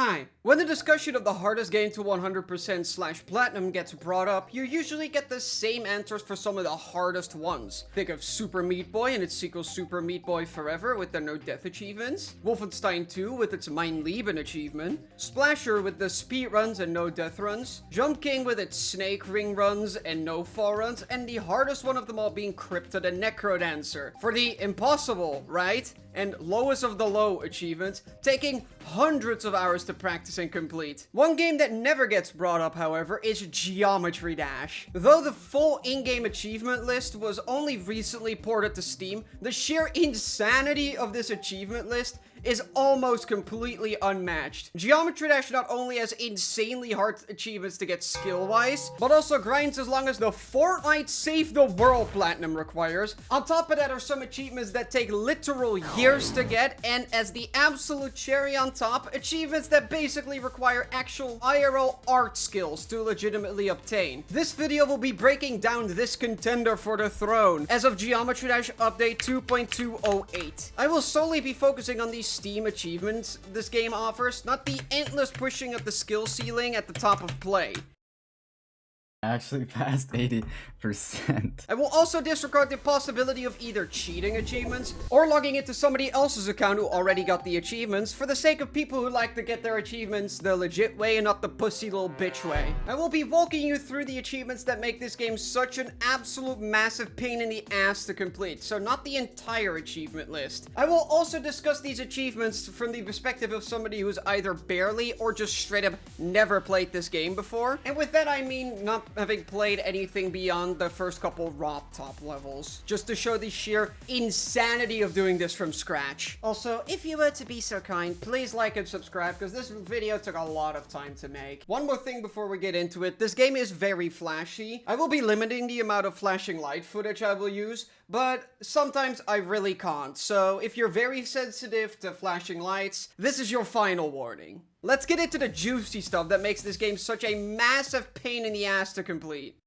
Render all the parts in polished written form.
Hi! When the discussion of the hardest game to 100% slash platinum gets brought up, you usually get the same answers for some of the hardest ones. Think of Super Meat Boy and its sequel Super Meat Boy Forever with their no death achievements, Wolfenstein 2 with its Mein Leben achievement, Splasher with the speed runs and no death runs, Jump King with its snake ring runs and no fall runs, and the hardest one of them all being Crypta the Necrodancer for the impossible, right? And lowest of the low achievements, taking hundreds of hours to practice and complete. One game that never gets brought up, however, is Geometry Dash. Though the full in-game achievement list was only recently ported to Steam, the sheer insanity of this achievement list is almost completely unmatched. Geometry Dash not only has insanely hard achievements to get skill-wise, but also grinds as long as the Fortnite Save the World Platinum requires. On top of that are some achievements that take literal years to get, and as the absolute cherry on top, achievements that basically require actual IRL art skills to legitimately obtain. This video will be breaking down this contender for the throne as of Geometry Dash Update 2.208. I will solely be focusing on these Steam achievements this game offers, not the endless pushing of the skill ceiling at the top of play. Actually passed 80%. I will also disregard the possibility of either cheating achievements or logging into somebody else's account who already got the achievements for the sake of people who like to get their achievements the legit way and not the pussy little bitch way. I will be walking you through the achievements that make this game such an absolute massive pain in the ass to complete, so not the entire achievement list. I will also discuss these achievements from the perspective of somebody who's either barely or just straight up never played this game before, and with that I mean not having played anything beyond the first couple ROP top levels, just to show the sheer insanity of doing this from scratch. Also, if you were to be so kind, please like and subscribe, because this video took a lot of time to make. One more thing before we get into it, this game is very flashy. I will be limiting the amount of flashing light footage I will use, but sometimes I really can't, so if you're very sensitive to flashing lights, this is your final warning. Let's get into the juicy stuff that makes this game such a massive pain in the ass to complete.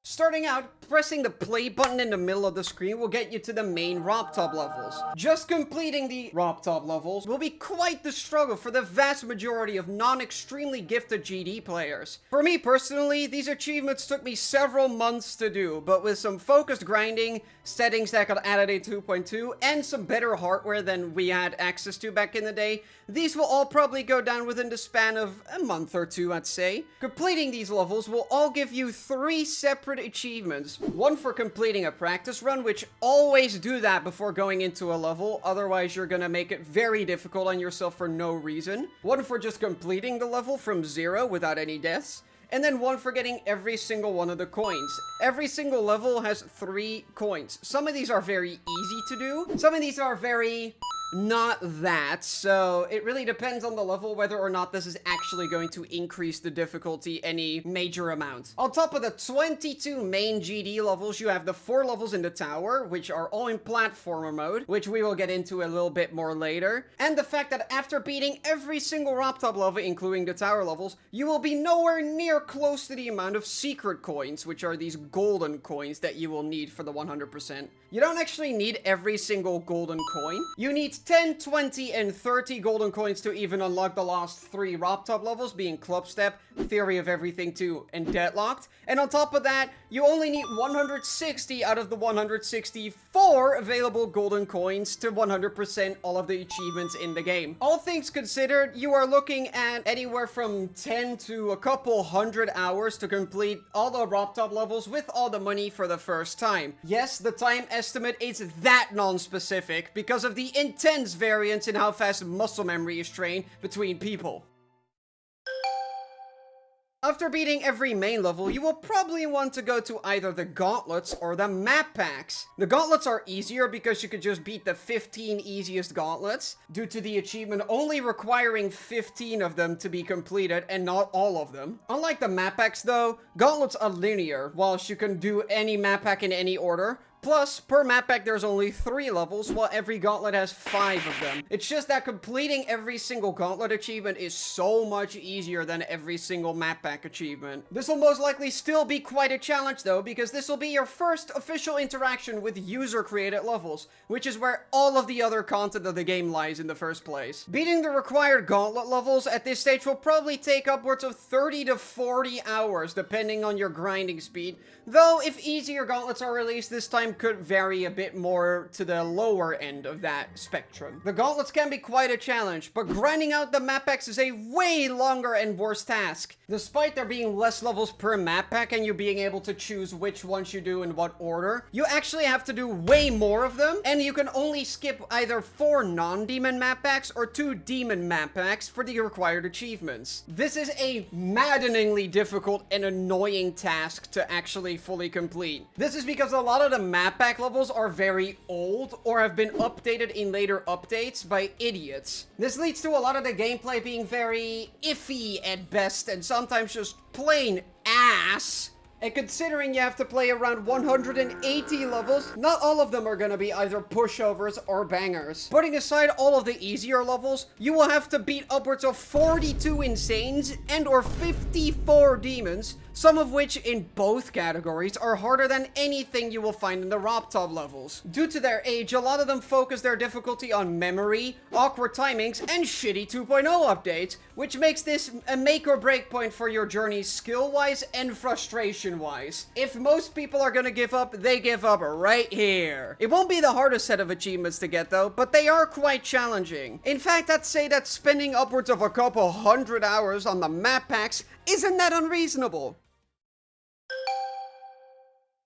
Starting out, pressing the play button in the middle of the screen will get you to the main ROP top levels. Just completing the ROP top levels will be quite the struggle for the vast majority of non-extremely gifted GD players. For me personally, these achievements took me several months to do, but with some focused grinding, settings that got added in 2.2, and some better hardware than we had access to back in the day, these will all probably go down within the span of a month or two, I'd say. Completing these levels will all give you 3 separate achievements. One for completing a practice run, which always do that before going into a level, otherwise you're gonna make it very difficult on yourself for no reason. One for just completing the level from 0 without any deaths. And then one for getting every single one of the coins. Every single level has 3 coins. Some of these are very easy to do. Some of these are very not that, so it really depends on the level whether or not this is actually going to increase the difficulty any major amount. On top of the 22 main GD levels, you have the 4 levels in the tower, which are all in platformer mode, which we will get into a little bit more later. And the fact that after beating every single ROP top level, including the tower levels, you will be nowhere near close to the amount of secret coins, which are these golden coins that you will need for the 100%. You don't actually need every single golden coin. You need 10, 20, and 30 golden coins to even unlock the last 3 ROP top levels, being Club Step, Theory of Everything 2, and Deadlocked. And on top of that, you only need 160 out of the 164 available golden coins to 100% all of the achievements in the game. All things considered, you are looking at anywhere from 10 to a couple hundred hours to complete all the ROP top levels with all the money for the first time. Yes, the time estimate is that non-specific because of the intense variance in how fast muscle memory is trained between people. After beating every main level, you will probably want to go to either the Gauntlets or the map packs. The Gauntlets are easier because you could just beat the 15 easiest Gauntlets, due to the achievement only requiring 15 of them to be completed and not all of them. Unlike the map packs though, Gauntlets are linear, whilst you can do any map pack in any order. Plus, per map pack there's only 3 levels, while every gauntlet has 5 of them. It's just that completing every single gauntlet achievement is so much easier than every single map pack achievement. This will most likely still be quite a challenge though, because this will be your first official interaction with user-created levels, which is where all of the other content of the game lies in the first place. Beating the required gauntlet levels at this stage will probably take upwards of 30 to 40 hours, depending on your grinding speed, though if easier gauntlets are released, this time could vary a bit more to the lower end of that spectrum. The gauntlets can be quite a challenge, but grinding out the map packs is a way longer and worse task. Despite there being less levels per map pack and you being able to choose which ones you do in what order, you actually have to do way more of them, and you can only skip either 4 non-demon map packs or 2 demon map packs for the required achievements. This is a maddeningly difficult and annoying task to actually fully complete. This is because a lot of the map pack levels are very old or have been updated in later updates by idiots. This leads to a lot of the gameplay being very iffy at best and sometimes just plain ass. And considering you have to play around 180 levels, not all of them are gonna be either pushovers or bangers. Putting aside all of the easier levels, you will have to beat upwards of 42 insanes and or 54 demons, some of which in both categories are harder than anything you will find in the Robtop levels. Due to their age, a lot of them focus their difficulty on memory, awkward timings, and shitty 2.0 updates, which makes this a make or break point for your journey skill-wise and frustration-wise. If most people are gonna give up, they give up right here. It won't be the hardest set of achievements to get though, but they are quite challenging. In fact, I'd say that spending upwards of a couple hundred hours on the map packs isn't that unreasonable.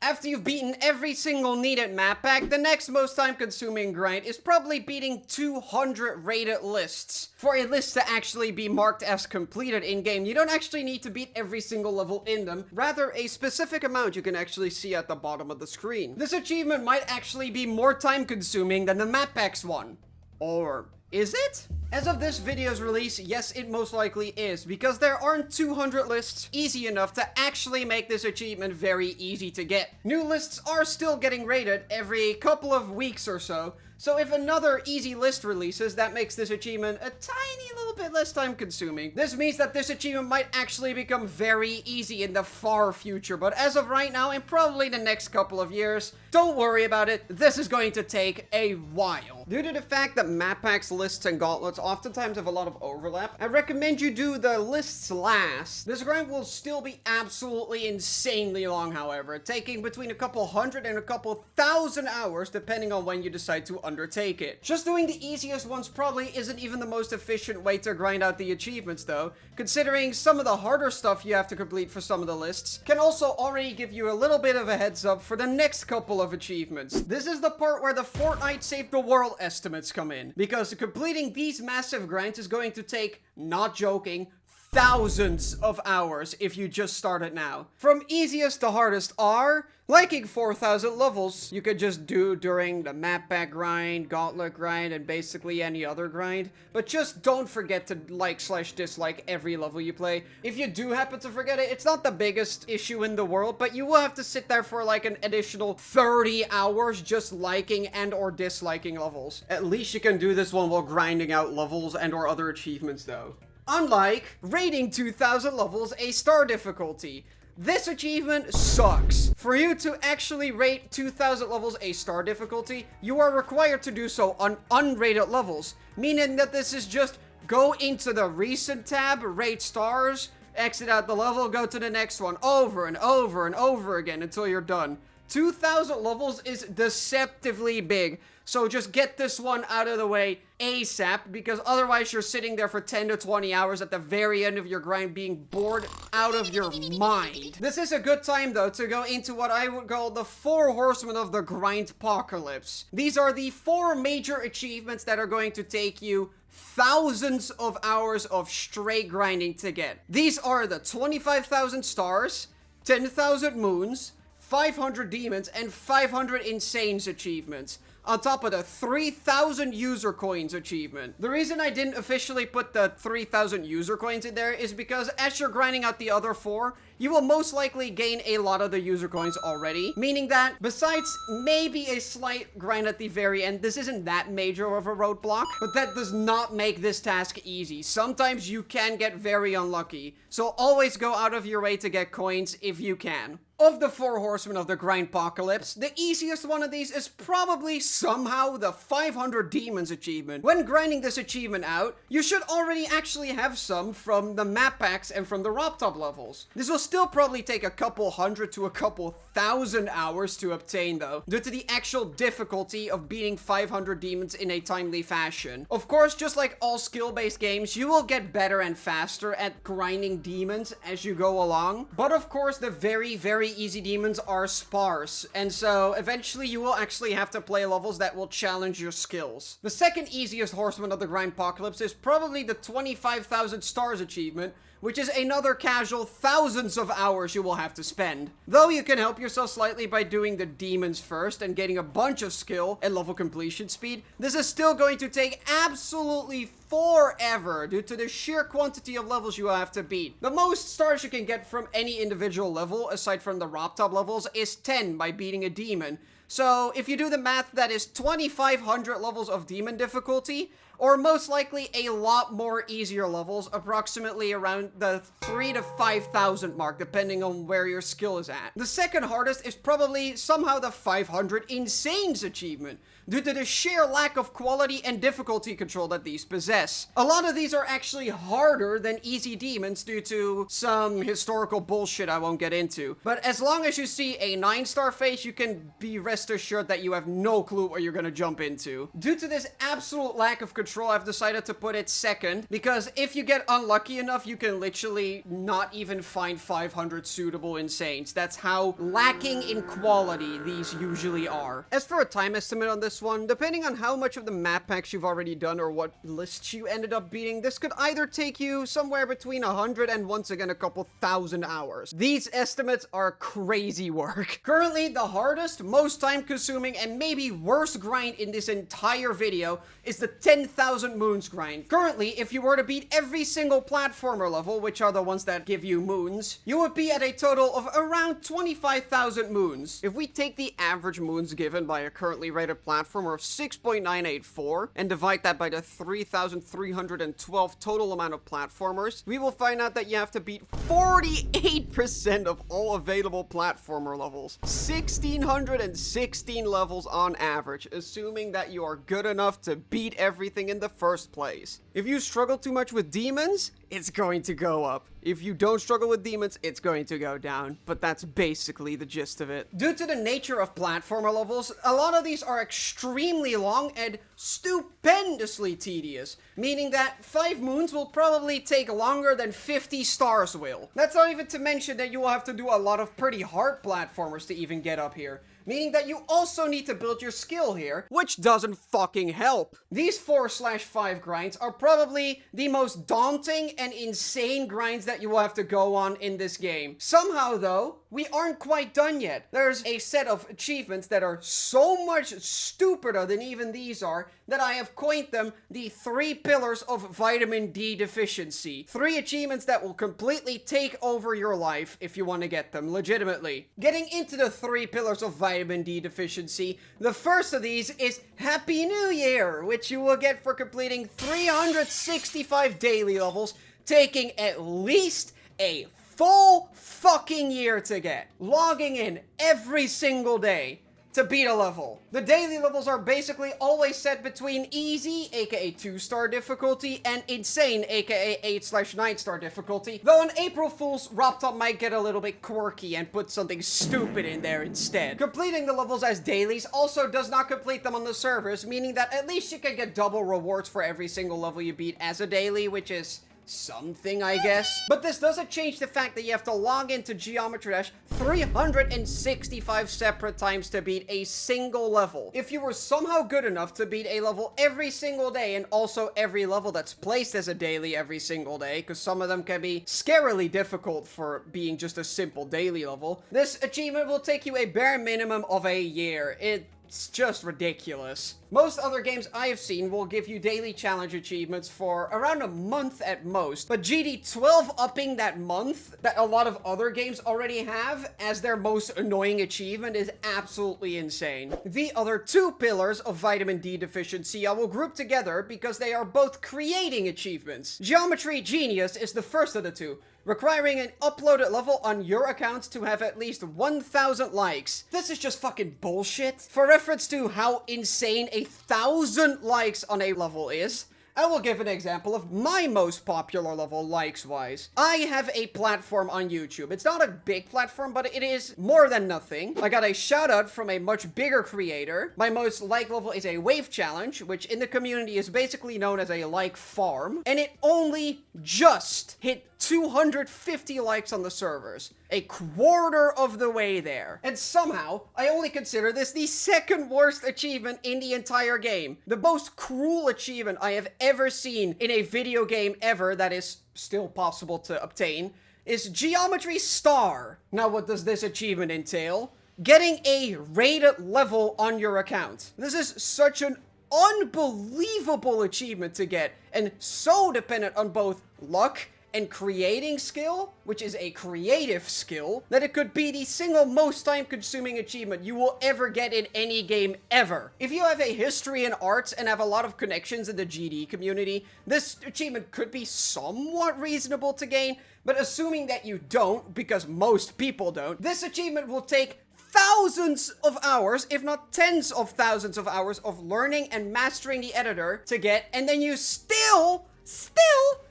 After you've beaten every single needed map pack, the next most time-consuming grind is probably beating 200 rated lists. For a list to actually be marked as completed in-game, you don't actually need to beat every single level in them, rather a specific amount you can actually see at the bottom of the screen. This achievement might actually be more time-consuming than the map packs one. Or is it? As of this video's release, yes, it most likely is, because there aren't 200 lists easy enough to actually make this achievement very easy to get. New lists are still getting rated every couple of weeks or so if another easy list releases, that makes this achievement a tiny little bit less time consuming. This means that this achievement might actually become very easy in the far future, but as of right now, and probably the next couple of years, don't worry about it, this is going to take a while. Due to the fact that map packs, lists, and gauntlets oftentimes have a lot of overlap, I recommend you do the lists last. This grind will still be absolutely insanely long, however, taking between a couple hundred and a couple thousand hours depending on when you decide to undertake it. Just doing the easiest ones probably isn't even the most efficient way to grind out the achievements though, considering some of the harder stuff you have to complete for some of the lists can also already give you a little bit of a heads up for the next couple of achievements. This is the part where the Fortnite Save the World estimates come in, because completing these massive grinds is going to take, not joking, thousands of hours if you just start it now. From easiest to hardest are liking 4,000 levels you could just do during the map pack grind, gauntlet grind, and basically any other grind. But just don't forget to like/dislike every level you play. If you do happen to forget it, it's not the biggest issue in the world, but you will have to sit there for like an additional 30 hours just liking and or disliking levels. At least you can do this one while grinding out levels and or other achievements though. Unlike rating 2,000 levels a star difficulty. This achievement sucks. For you to actually rate 2,000 levels a star difficulty, you are required to do so on unrated levels, meaning that this is just go into the recent tab, rate stars, exit out the level, go to the next one, over and over and over again until you're done. 2,000 levels is deceptively big, so just get this one out of the way ASAP, because otherwise you're sitting there for 10 to 20 hours at the very end of your grind being bored out of your mind. This is a good time though to go into what I would call the 4 horsemen of the grindpocalypse. These are the 4 major achievements that are going to take you thousands of hours of straight grinding to get. These are the 25,000 stars, 10,000 moons, 500 demons, and 500 insanes achievements. on top of the 3,000 user coins achievement. The reason I didn't officially put the 3,000 user coins in there is because as you're grinding out the other 4, you will most likely gain a lot of the user coins already, meaning that besides maybe a slight grind at the very end, this isn't that major of a roadblock, but that does not make this task easy. Sometimes you can get very unlucky, so always go out of your way to get coins if you can. Of the 4 horsemen of the Grindpocalypse, the easiest one of these is probably somehow the 500 demons achievement. When grinding this achievement out, you should already actually have some from the map packs and from the Roptop levels. This will still probably take a couple hundred to a couple thousand hours to obtain though, due to the actual difficulty of beating 500 demons in a timely fashion. Of course, just like all skill-based games, you will get better and faster at grinding demons as you go along, but of course the very easy demons are sparse, and so eventually you will actually have to play levels that will challenge your skills. The second easiest horseman of the Grindpocalypse is probably the 25,000 stars achievement, which is another casual thousands of hours you will have to spend. Though you can help yourself slightly by doing the demons first and getting a bunch of skill and level completion speed, this is still going to take absolutely forever due to the sheer quantity of levels you will have to beat. The most stars you can get from any individual level, aside from the Roptop levels, is 10 by beating a demon. So if you do the math, that is 2,500 levels of demon difficulty, or most likely a lot more easier levels, approximately around the 3,000 to 5,000 mark, depending on where your skill is at. The second hardest is probably somehow the 500 Insanes achievement, due to the sheer lack of quality and difficulty control that these possess. A lot of these are actually harder than easy demons due to some historical bullshit I won't get into. But as long as you see a 9-star face, you can be rest assured that you have no clue what you're gonna jump into. Due to this absolute lack of control, I've decided to put it second, because if you get unlucky enough, you can literally not even find 500 suitable Insanes. That's how lacking in quality these usually are. As for a time estimate on this one, depending on how much of the map packs you've already done or what lists you ended up beating, this could either take you somewhere between 100 and once again a couple thousand hours. These estimates are crazy work. Currently, the hardest, most time consuming, and maybe worst grind in this entire video is the 10,000 moons grind. Currently, if you were to beat every single platformer level, which are the ones that give you moons, you would be at a total of around 25,000 moons. If we take the average moons given by a currently rated platformer of 6.984 and divide that by the 3,312 total amount of platformers, we will find out that you have to beat 48% of all available platformer levels. 1,616 levels on average, assuming that you are good enough to beat everything in the first place. If you struggle too much with demons, it's going to go up. If you don't struggle with demons, it's going to go down. But that's basically the gist of it. Due to the nature of platformer levels, a lot of these are extremely long and stupendously tedious, meaning that 5 moons will probably take longer than 50 stars will. That's not even to mention that you will have to do a lot of pretty hard platformers to even get up here, meaning that you also need to build your skill here, which doesn't fucking help. These 4/5 grinds are probably the most daunting and insane grinds that you will have to go on in this game. Somehow though, we aren't quite done yet. There's a set of achievements that are so much stupider than even these are that I have coined them the 3 pillars of vitamin D deficiency. 3 achievements that will completely take over your life if you want to get them legitimately. Getting into the 3 pillars of vitamin D deficiency, the first of these is Happy New Year, which you will get for completing 365 daily levels, taking at least a full fucking year to get. Logging in every single day to beat a level. The daily levels are basically always set between easy, aka 2-star difficulty, and insane, aka 8/9-star difficulty. Though on April Fool's, Roptop might get a little bit quirky and put something stupid in there instead. Completing the levels as dailies also does not complete them on the servers, meaning that at least you can get double rewards for every single level you beat as a daily, which is something, I guess. But this doesn't change the fact that you have to log into Geometry Dash 365 separate times to beat a single level. If you were somehow good enough to beat a level every single day, and also every level that's placed as a daily every single day, because some of them can be scarily difficult for being just a simple daily level, this achievement will take you a bare minimum of a year. It It's just ridiculous. Most other games I have seen will give you daily challenge achievements for around a month at most, but GD12 upping that month that a lot of other games already have as their most annoying achievement is absolutely insane. The other two pillars of vitamin D deficiency I will group together because they are both creating achievements. Geometry Genius is the first of the two, requiring an uploaded level on your account to have at least 1,000 likes. This is just fucking bullshit. For reference to how insane 1,000 likes on a level is, I will give an example of my most popular level likes-wise. I have a platform on YouTube. It's not a big platform, but it is more than nothing. I got a shout-out from a much bigger creator. My most like level is a wave challenge, which in the community is basically known as a like farm. And it only just hit 250 likes on the servers. A quarter of the way there. And somehow, I only consider this the second worst achievement in the entire game. The most cruel achievement I have ever seen in a video game ever that is still possible to obtain is Geometry Star. Now, what does this achievement entail? Getting a rated level on your account. This is such an unbelievable achievement to get, and so dependent on both luck and creating skill, which is a creative skill, that it could be the single most time-consuming achievement you will ever get in any game ever. If you have a history in arts and have a lot of connections in the GD community, this achievement could be somewhat reasonable to gain, but assuming that you don't, because most people don't, this achievement will take thousands of hours, if not tens of thousands of hours of learning and mastering the editor to get, and then you still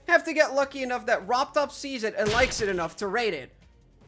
have to get lucky enough that RobTop sees it and likes it enough to rate it.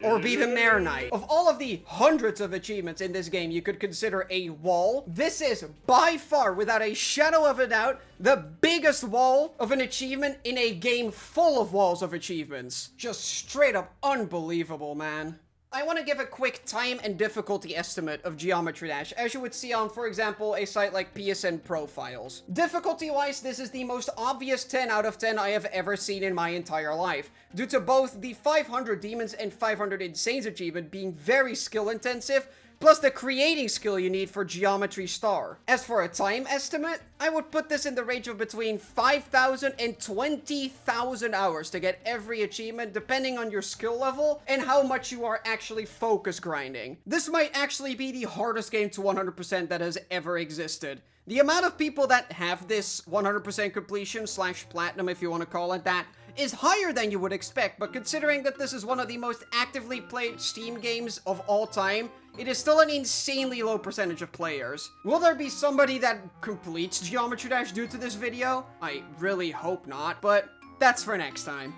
Or be the Mayor Knight. Of all of the hundreds of achievements in this game you could consider a wall, this is by far, without a shadow of a doubt, the biggest wall of an achievement in a game full of walls of achievements. Just straight up unbelievable, man. I want to give a quick time and difficulty estimate of Geometry Dash, as you would see on, for example, a site like PSN Profiles. Difficulty-wise, this is the most obvious 10 out of 10 I have ever seen in my entire life, due to both the 500 Demons and 500 Insanes achievement being very skill-intensive, plus the creating skill you need for Geometry Star. As for a time estimate, I would put this in the range of between 5,000 and 20,000 hours to get every achievement, depending on your skill level and how much you are actually focus grinding. This might actually be the hardest game to 100% that has ever existed. The amount of people that have this 100% completion / platinum, if you want to call it that, is higher than you would expect, but considering that this is one of the most actively played Steam games of all time, it is still an insanely low percentage of players. Will there be somebody that completes Geometry Dash due to this video? I really hope not, but that's for next time.